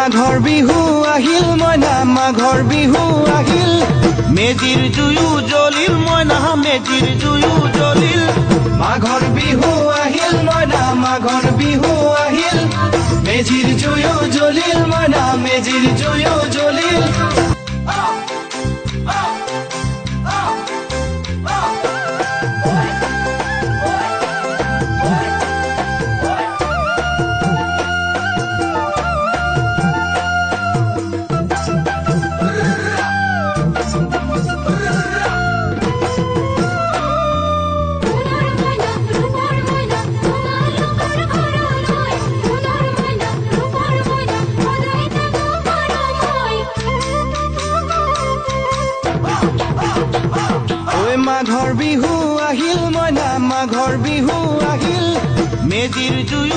মাঘৰ বিহু আহিল মইনা মাঘৰ বিহু আহিল মেজিৰ জুয়ো জ্বলিল মইনা মেজিৰ জুয়ো জ্বলিল মাঘৰ বিহু আহিল মইনা মাঘৰ বিহু আহিল মেজিৰ জুয়ো জ্বলিল মইনা মেজিৰ জুয়ো জ্বলিল মাঘৰ বিহু আহিল মইনা মাঘৰ বিহু আহিল মেজিৰ জুয়ো